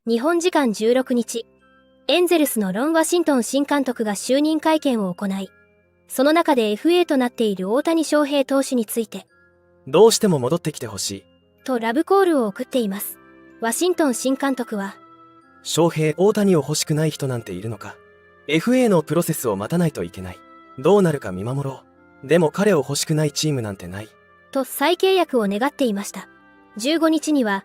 日本時間16日、エンゼルスのロン・ワシントン新監督が就任会見を行い、その中で FA となっている大谷翔平投手について、どうしても戻ってきてほしいとラブコールを送っています。ワシントン新監督は、翔平、大谷を欲しくない人なんているのか。 FA のプロセスを待たないといけない。どうなるか見守ろう。でも彼を欲しくないチームなんてない。と再契約を願っていました。15日には、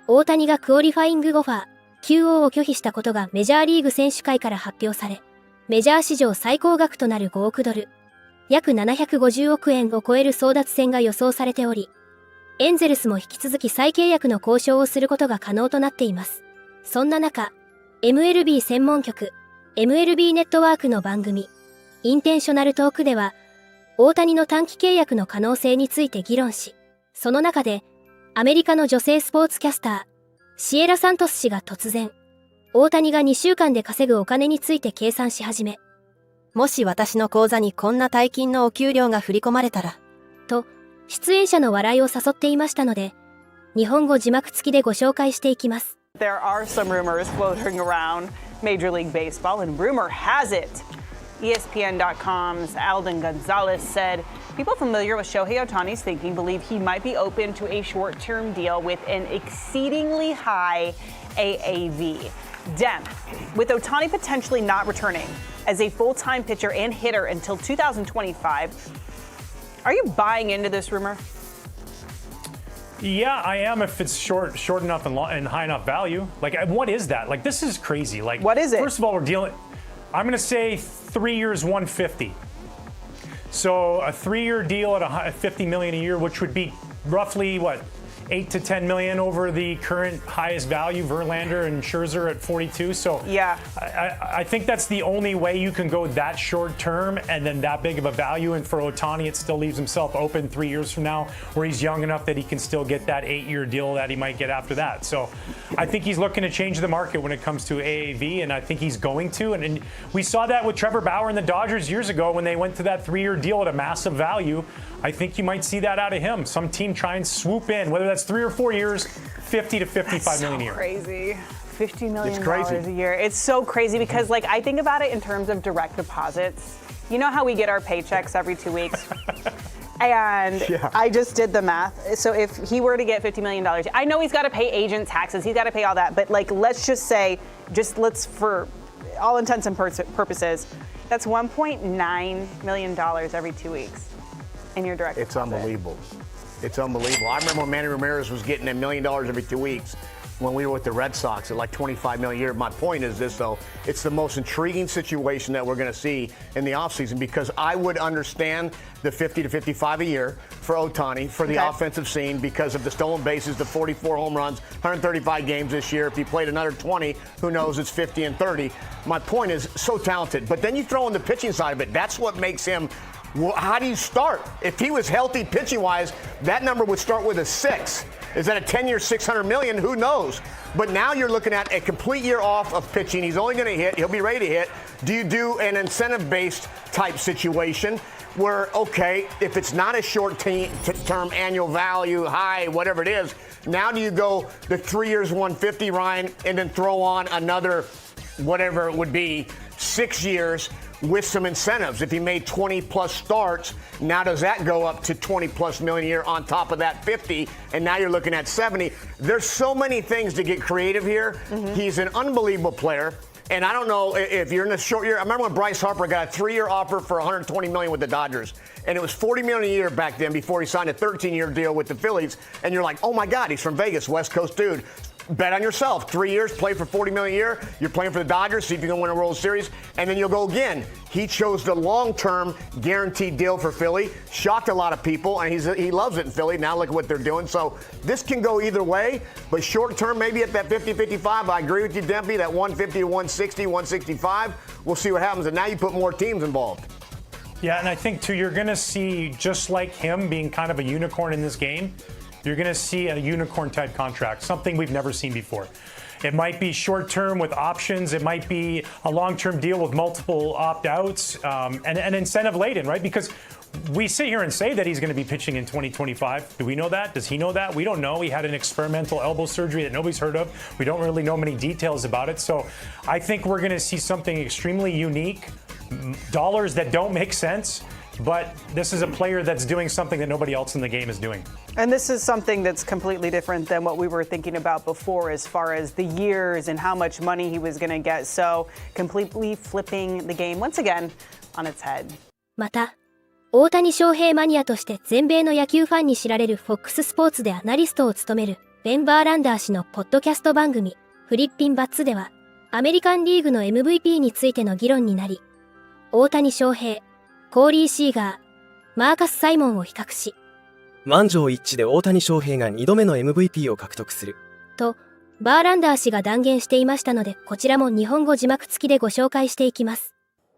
大谷がクオリファイングオファー、QO を拒否したことがメジャーリーグ選手会から発表され、メジャー史上最高額となる5億ドル、約750億円を超える争奪戦が予想されており、エンゼルスも引き続き再契約の交渉をすることが可能となっています。そんな中、MLB 専門局、MLB ネットワークの番組、インテンショナルトークでは、大谷の短期契約の可能性について議論し、その中で、アメリカの女性スポーツキャスター、シエラ・サントス氏が突然、大谷が2週間で稼ぐお金について計算し始め、もし私の口座にこんな大金のお給料が振り込まれたら、と、出演者の笑いを誘っていましたので、日本語字幕付きでご紹介していきます。There are some rumors floating around Major League Baseball, and rumor has it, ESPN.com's Alden Gonzalez said people familiar with Shohei Ohtani's thinking believe he might be open to a short-term deal with an exceedingly high AAV. Dem, with Ohtani potentially not returning as a full-time pitcher and hitter until 2025, are you buying into this rumor? Yeah, I am if it's short enough and high enough value. Like, what is that? Like, this is crazy. Like, what is it? First of all, I'm going to say 3 years, 150. So a 3-year deal at $50 million a year, which would be roughly what, 8 to 10 million over the current highest value, Verlander and Scherzer at 42. So yeah, I think that's the only way you can go that short term and then that big of a value. And for Ohtani, it still leaves himself open 3 years from now, where he's young enough that he can still get that 8-year deal that he might get after that. So I think he's looking to change the market when it comes to AAV, and I think he's going to. And we saw that with Trevor Bauer and the Dodgers years ago when they went to that 3-year deal at a massive value. I think you might see that out of him. Some team try and swoop in, whether that's 3 or 4 years, 50 to 55 million a year. Crazy. $50 million a year. It's so crazy because, like, I think about it in terms of direct deposits. You know how we get our paychecks every 2 weeks? And yeah. I just did the math. So if he were to get $50 million, I know he's got to pay agent taxes. He's got to pay all that. But, like, let's just say, for all intents and purposes, that's $1.9 million every 2 weeks in your direct deposit. It's unbelievable. It's unbelievable. I remember when Manny Ramirez was getting $1 million every 2 weeks when we were with the Red Sox at like $25 million a year. My point is this, though. It's the most intriguing situation that we're going to see in the offseason, because I would understand the 50 to 55 a year for Ohtani, for the offensive scene, because of the stolen bases, the 44 home runs, 135 games this year. If he played another 20, who knows, it's 50 and 30. My point is, so talented. But then you throw in the pitching side of it. That's what makes him. Well, how do you start? If he was healthy pitching-wise, that number would start with a 6. Is that a 10-year, $600 million? Who knows? But now you're looking at a complete year off of pitching. He's only going to hit. He'll be ready to hit. Do you do an incentive-based type situation where, okay, if it's not a short-term annual value, high, whatever it is, now do you go the 3 years, 150, Ryan, and then throw on another, whatever it would be, 6 years, with some incentives? If he made 20 plus starts, now does that go up to 20 plus million a year on top of that 50? And now you're looking at 70. There's so many things to get creative here. Mm-hmm. He's an unbelievable player. And I don't know if you're in a short year. I remember when Bryce Harper got a 3-year offer for $120 million with the Dodgers. And it was $40 million a year back then before he signed a 13-year deal with the Phillies. And you're like, oh my God, he's from Vegas, West Coast dude. Bet on yourself. 3 years, play for $40 million a year. You're playing for the Dodgers, see if you can win a World Series, and then you'll go again. He chose the long-term guaranteed deal for Philly. Shocked a lot of people, and he loves it in Philly. Now look at what they're doing. So this can go either way, but short-term, maybe at that 50-55. I agree with you, Dempy, that 150 to 160, 165. We'll see what happens. And now you put more teams involved. Yeah, and I think, too, you're going to see, just like him being kind of a unicorn in this game, you're going to see a unicorn-type contract, something we've never seen before. It might be short-term with options. It might be a long-term deal with multiple opt-outs and incentive-laden, right? Because we sit here and say that he's going to be pitching in 2025. Do we know that? Does he know that? We don't know. He had an experimental elbow surgery that nobody's heard of. We don't really know many details about it. So I think we're going to see something extremely unique, dollars that don't make sense. But this is a player that's doing something that nobody else in the game is doing. And this is something that's completely different than what we were thinking about before as far as the years and how much money he was going to get. So completely flipping the game once again on its head. また、大谷翔平マニアとして全米の野球ファンに知られる FOX スポーツでアナリストを務めるベン・バーランダー氏のポッドキャスト番組フリッピンバッツではアメリカンリーグの MVP についての議論になり、大谷翔平、コーリー・シーガー、マーカス・サイモンを比較し、満場一致で大谷翔平が2度目の MVP を獲得する。と、バーランダー氏が断言していましたので、こちらも日本語字幕付きでご紹介していきます。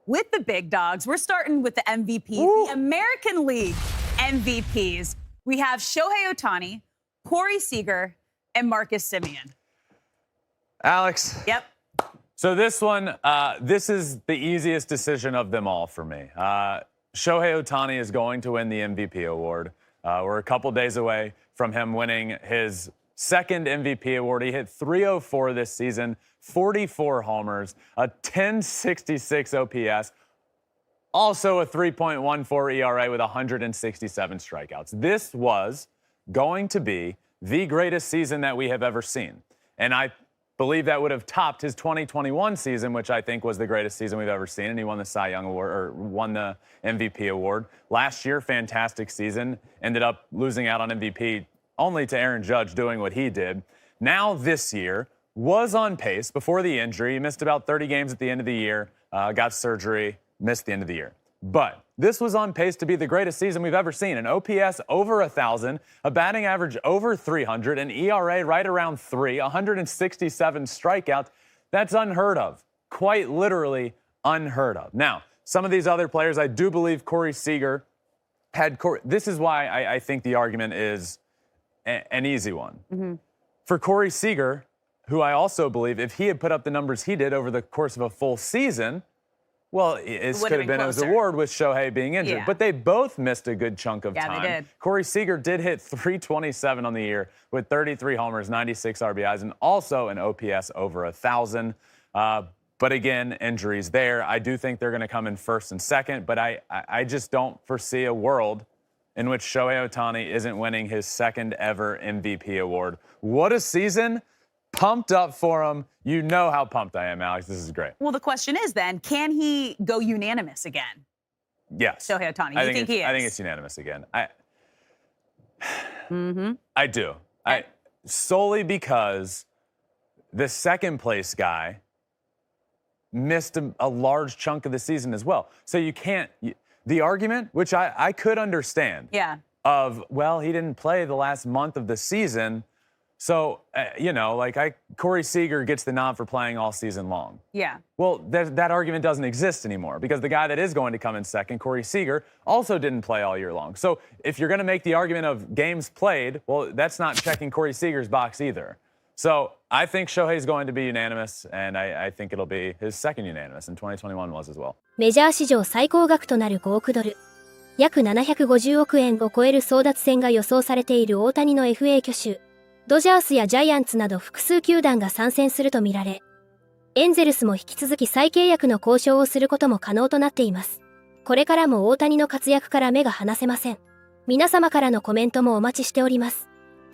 With the big dogs, we're starting with the MVPs, the American League MVPs. We have Shohei Ohtani, Corey Seager, and Marcus Semien. Alex. Yep. So this one, this is the easiest decision of them all for me. Shohei Ohtani is going to win the MVP award. We're a couple days away from him winning his second MVP award. He hit .304 this season, 44 homers, a 1066 OPS, also a 3.14 ERA with 167 strikeouts. This was going to be the greatest season that we have ever seen. And I believe that would have topped his 2021 season, which I think was the greatest season we've ever seen, and he won the Cy Young Award, or won the MVP award. Last year, fantastic season, ended up losing out on MVP only to Aaron Judge doing what he did. Now this year, was on pace before the injury. He missed about 30 games at the end of the year, got surgery, missed the end of the year. But this was on pace to be the greatest season we've ever seen. An OPS over 1,000, a batting average over 300, an ERA right around 3, 167 strikeouts. That's unheard of. Quite literally unheard of. Now, some of these other players, I do believe Corey Seager had... This is why I think the argument is an easy one. Mm-hmm. For Corey Seager, who I also believe, if he had put up the numbers he did over the course of a full season... Well, it could have been his award with Shohei being injured. Yeah. But they both missed a good chunk of time. Yeah, they did. Corey Seager did hit .327 on the year with 33 homers, 96 RBIs, and also an OPS over 1,000. But again, injuries there. I do think they're going to come in first and second, but I just don't foresee a world in which Shohei Ohtani isn't winning his second ever MVP award. What a season. Pumped up for him. You know how pumped I am, Alex. This is great. Well, the question is then, can he go unanimous again? Yes. Shohei Ohtani, you think he is? I think it's unanimous again. Mm-hmm. I do. Solely because the second place guy missed a large chunk of the season as well. So you can't... The argument, which I could understand, of, well, he didn't play the last month of the season... So, Corey Seager gets the nod for playing all season long. Yeah. Well, that argument doesn't exist anymore because the guy that is going to come in second, Corey Seager, also didn't play all year long. So if you're going to make the argument of games played, well, that's not checking Corey Seager's box either. So I think Shohei's going to be unanimous, and I think it'll be his second unanimous, and 2021 was as well. メジャー史上最高額となる5億ドル。約750億円を超える争奪戦が予想されている大谷の FA 去就。ドジャースやジャイアンツなど複数球団が参戦するとみられ、エンゼルスも引き続き再契約の交渉をすることも可能となっています。これからも大谷の活躍から目が離せません。皆様からのコメントもお待ちしております。